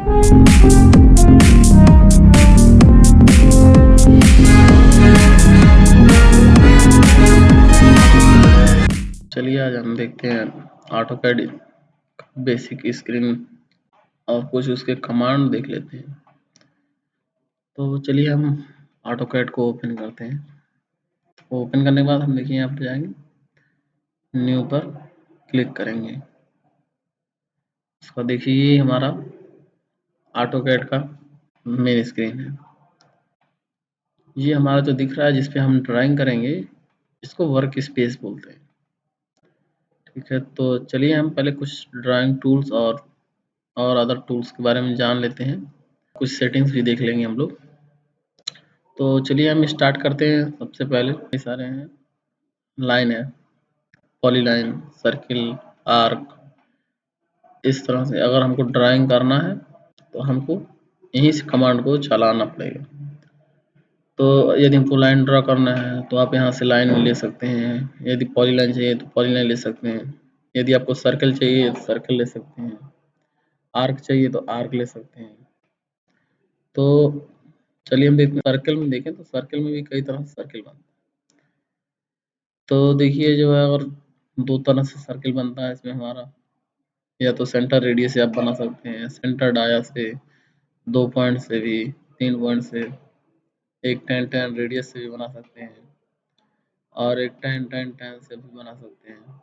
चलिए आज हम देखते हैं ऑटोकैड बेसिक स्क्रीन और कुछ उसके कमांड देख लेते हैं। तो चलिए हम ऑटोकैड को ओपन करते हैं। ओपन करने के बाद हम देखिए यहाँ पर जाएंगे, न्यू पर क्लिक करेंगे। उसका देखिए ये हमारा ऑटोकैड का मेन स्क्रीन है। ये हमारा जो दिख रहा है जिसपे हम ड्राइंग करेंगे, इसको वर्क स्पेस बोलते हैं। ठीक है, तो चलिए हम पहले कुछ ड्राइंग टूल्स और अदर टूल्स के बारे में जान लेते हैं। कुछ सेटिंग्स भी देख लेंगे हम लोग। तो चलिए हम स्टार्ट करते हैं। सबसे पहले ये सारे हैं, लाइन है, पॉलीलाइन, सर्किल, आर्क। इस तरह से अगर हमको ड्राइंग करना है तो हमको यहीं से कमांड को चलाना पड़ेगा। तो यदि हमको लाइन ड्रा करना है तो आप यहाँ से लाइन ले सकते हैं। यदि पॉलीलाइन चाहिए तो पॉलीलाइन ले सकते हैं। यदि आपको सर्कल चाहिए तो सर्कल ले सकते हैं। आर्क चाहिए तो आर्क ले सकते हैं। तो चलिए हम देखते हैं, सर्कल में देखें तो सर्कल में भी कई तरह से सर्कल बनता है। तो देखिए जो है, अगर दो तरह से सर्कल बनता है इसमें हमारा, या तो सेंटर रेडियस से आप बना सकते हैं, सेंटर डाया से, 2 पॉइंट से भी, 3 पॉइंट से, एक 10-10 रेडियस से भी बना सकते हैं और एक 10-10-10 से भी बना सकते हैं।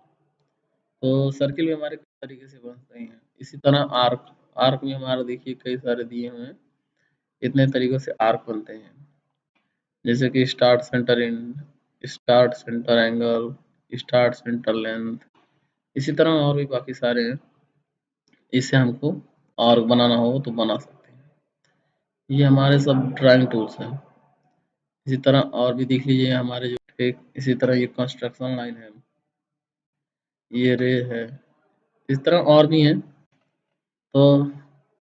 तो सर्किल भी हमारे कई तरीके से बनते हैं। इसी तरह आर्क, आर्क में हमारा देखिए कई सारे दिए हुए हैं। इतने तरीकों से आर्क बनते हैं, जैसे कि start centre and, start centre angle, start centre length. इसी तरह और भी बाकी सारे हैं। इससे हमको आर्क बनाना हो तो बना सकते हैं। ये हमारे सब ड्राइंग टूल्स हैं। इसी तरह और भी देख लीजिए हमारे जो एक, इसी तरह ये कंस्ट्रक्शन लाइन है, ये रे है, इस तरह और भी हैं। तो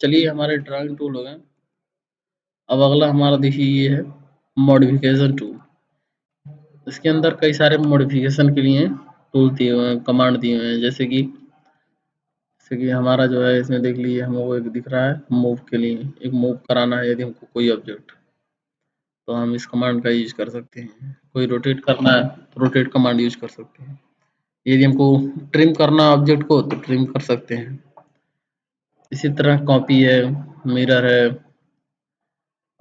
चलिए हमारे ड्राइंग टूल हो गए। अब अगला हमारा देखिए ये है मॉडिफिकेशन टूल। इसके अंदर कई सारे मॉडिफिकेशन के लिए टूल दिए हुए हैं, कमांड दिए हुए हैं। जैसे कि हमारा जो है इसमें देख लीजिए, हमको एक दिख रहा है मूव के लिए, एक मूव कराना है यदि हमको कोई ऑब्जेक्ट, तो हम इस कमांड का यूज कर सकते हैं। कोई रोटेट करना है तो रोटेट कमांड यूज कर सकते हैं। यदि हमको ट्रिम करना है ऑब्जेक्ट को तो ट्रिम कर सकते हैं। इसी तरह कॉपी है, मिरर है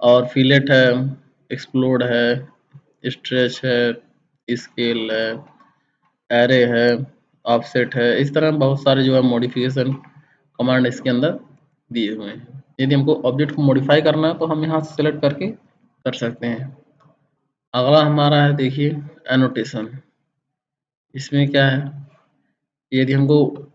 और फिलेट है, एक्सप्लोड है, स्ट्रेच है, स्केल है, एरे है, ऑफसेट है। इस तरह बहुत सारे जो है मॉडिफिकेशन कमांड इसके अंदर दिए हुए हैं। यदि हमको ऑब्जेक्ट को मॉडिफाई करना है तो हम यहाँ से सेलेक्ट करके कर सकते हैं। अगला हमारा है देखिए एनोटेशन। इसमें क्या है, यदि हमको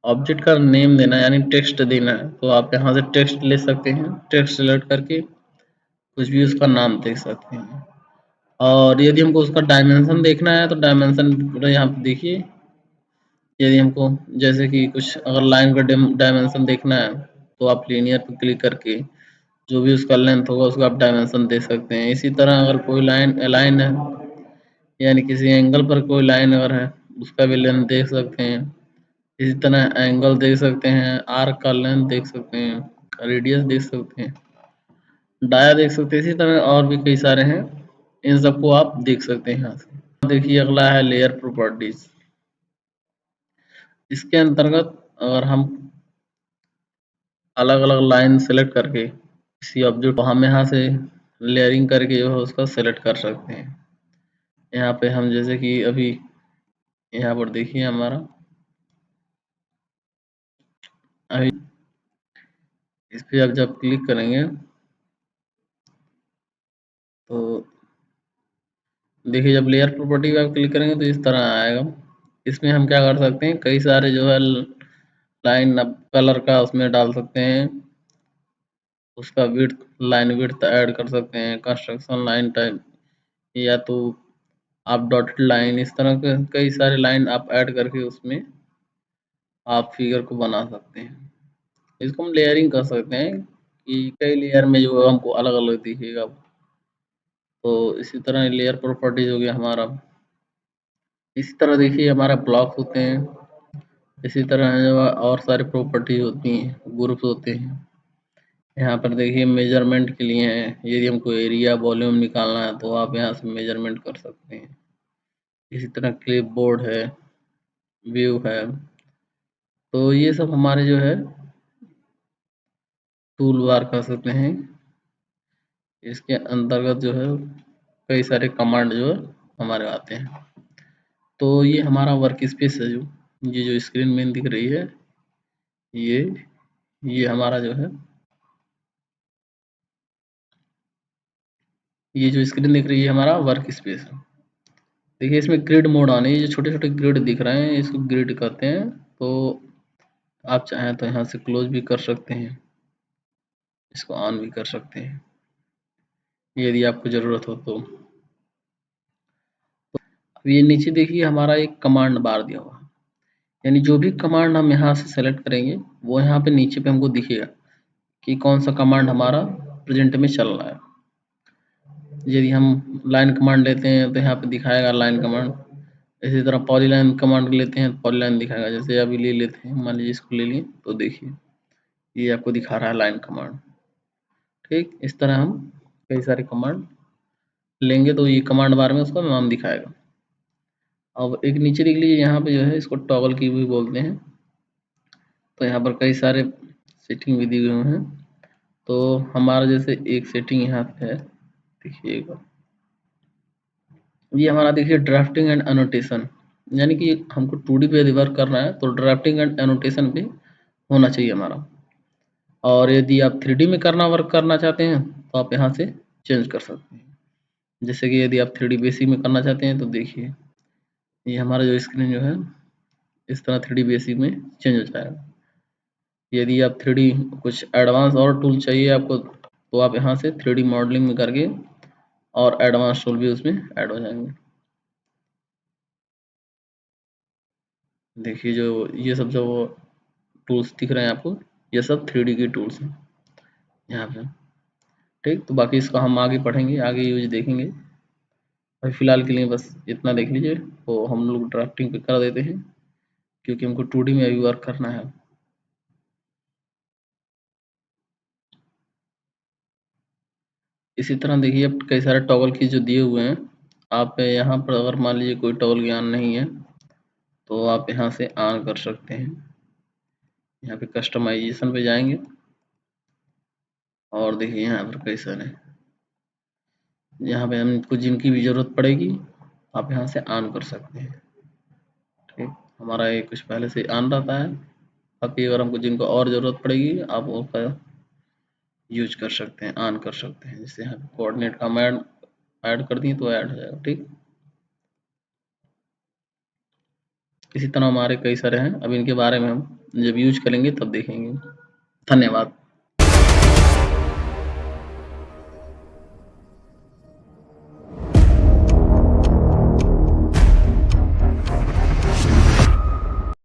ऑब्जेक्ट का नेम देना है यानी टेक्स्ट देना है तो आप यहाँ से टेक्स्ट ले सकते हैं। टेक्स्ट सेलेक्ट करके कुछ भी उसका नाम देख सकते हैं। और यदि हमको उसका डायमेंशन देखना है तो डायमेंशन यहाँ पे देखिए, यदि हमको जैसे कि कुछ अगर लाइन का डायमेंशन देखना है तो आप लीनियर पे क्लिक करके जो भी उसका लेंथ होगा उसका आप डायमेंशन दे सकते हैं। इसी तरह अगर कोई लाइन अलाइन है यानी किसी एंगल पर कोई लाइन अगर है उसका भी लेंथ देख सकते हैं। इसी तरह एंगल देख सकते हैं, आर्क का लेंथ देख सकते हैं, रेडियस देख सकते हैं, डाया देख सकते हैं। इसी तरह और भी कई सारे हैं, इन सबको आप देख सकते हैं यहाँ से। देखिए अगला है लेयर प्रॉपर्टीज। इसके अंतर्गत अगर हम अलग अलग लाइन सेलेक्ट करके किसी ऑब्जेक्ट को हम यहाँ से लेयरिंग करके जो है उसका सेलेक्ट कर सकते हैं। यहाँ पे हम जैसे कि अभी यहाँ पर देखिए हमारा अभी इस पे आप जब क्लिक करेंगे तो देखिए जब लेयर प्रॉपर्टी पे आप क्लिक करेंगे तो इस तरह आएगा। इसमें हम क्या कर सकते हैं, कई सारे जो है लाइन अब कलर का उसमें डाल सकते हैं। उसका विड्थ, लाइन विड्थ ऐड कर सकते हैं, कंस्ट्रक्शन लाइन टाइप, या तो आप डॉटेड लाइन, इस तरह के कई सारे लाइन आप ऐड करके उसमें आप फिगर को बना सकते हैं। इसको हम लेयरिंग कर सकते हैं कि कई लेयर में जो है हमको अलग अलग दिखेगा। तो इसी तरह लेयर प्रॉपर्टीज हो गया हमारा। इसी तरह देखिए हमारा ब्लॉक होते हैं। इसी तरह जो है और सारी प्रॉपर्टी होती हैं, ग्रुप्स होते हैं। यहाँ पर देखिए मेजरमेंट के लिए है, यदि हमको एरिया वॉल्यूम निकालना है तो आप यहाँ से मेजरमेंट कर सकते हैं। इसी तरह क्लिप बोर्ड है, व्यू है, तो ये सब हमारे जो है टूल बार कर सकते हैं। इसके अंतर्गत जो है कई सारे कमांड जो है हमारे आते हैं। तो ये हमारा वर्क स्पेस है, जो ये जो स्क्रीन मेन दिख रही है, ये ये हमारा जो है, ये जो स्क्रीन दिख रही है हमारा वर्क स्पेस है। देखिए इसमें ग्रिड मोड आने, ये जो छोटे छोटे ग्रिड दिख रहे हैं इसको ग्रिड कहते हैं। तो आप चाहें तो यहाँ से क्लोज भी कर सकते हैं, इसको ऑन भी कर सकते हैं यदि आपको ज़रूरत हो तो। अब ये नीचे देखिए हमारा एक कमांड बार दिया हुआ है, यानी जो भी कमांड हम यहाँ से सेलेक्ट करेंगे वो यहाँ पे नीचे पे हमको दिखेगा कि कौन सा कमांड हमारा प्रेजेंट में चल रहा है। यदि हम लाइन कमांड लेते हैं तो यहाँ पे दिखाएगा लाइन कमांड। इसी तरह पॉलीलाइन कमांड लेते हैं तो पॉलीलाइन दिखाएगा। जैसे अभी ले लेते हैं, मान लीजिए इसको ले लिए, तो देखिए ये आपको दिखा रहा है लाइन कमांड। ठीक, इस तरह हम कई सारे कमांड लेंगे तो ये कमांड बार में उसका नाम दिखाएगा। अब एक नीचे देख लीजिए, यहाँ पे जो है इसको टॉगल की भी बोलते हैं। तो यहाँ पर कई सारे सेटिंग भी दिए हुए हैं। तो हमारा जैसे एक सेटिंग यहाँ पे है, देखिएगा ये हमारा, देखिए ड्राफ्टिंग एंड एनोटेशन, यानी कि हमको 2D पे यदि वर्क करना है तो ड्राफ्टिंग एंड एनोटेशन भी होना चाहिए हमारा। और यदि आप 3D में वर्क करना चाहते हैं तो आप यहाँ से चेंज कर सकते हैं। जैसे कि यदि आप 3D बेसिक में करना चाहते हैं तो देखिए ये हमारा जो स्क्रीन जो है इस तरह 3D बेसिक में चेंज हो जाएगा। यदि आप 3D कुछ एडवांस और टूल चाहिए आपको तो आप यहाँ से 3D मॉडलिंग में करके और एडवांस टूल भी उसमें ऐड हो जाएंगे। देखिए जो ये सब जो टूल्स दिख रहे हैं आपको, ये सब 3D की टूल्स हैं यहाँ पे। ठीक, तो बाकी इसका हम आगे पढ़ेंगे, आगे यूज देखेंगे। अभी फिलहाल के लिए बस इतना देख लीजिए, तो हम लोग ड्राफ्टिंग पे कर देते हैं क्योंकि हमको 2D में अभी वर्क करना है। इसी तरह देखिए अब कई सारे टॉगल की जो दिए हुए हैं, आप यहाँ पर अगर मान लीजिए कोई टॉगल ज्ञान नहीं है तो आप यहाँ से ऑन कर सकते हैं। यहाँ पे कस्टमाइजेशन पे जाएंगे और देखिए यहाँ पर कई सारे, यहाँ पे हमको जिनकी भी ज़रूरत पड़ेगी आप यहाँ से ऑन कर सकते हैं। ठीक, हमारा ये कुछ पहले से ऑन रहता है, बाकी अगर हमको जिनको और ज़रूरत पड़ेगी आप उसका यूज कर सकते हैं, ऑन कर सकते हैं। जैसे यहाँ पे कोऑर्डिनेट कमांड ऐड कर दिए तो ऐड हो जाएगा। ठीक, इसी तरह हमारे कई सारे हैं, अब इनके बारे में हम जब यूज करेंगे तब देखेंगे। धन्यवाद।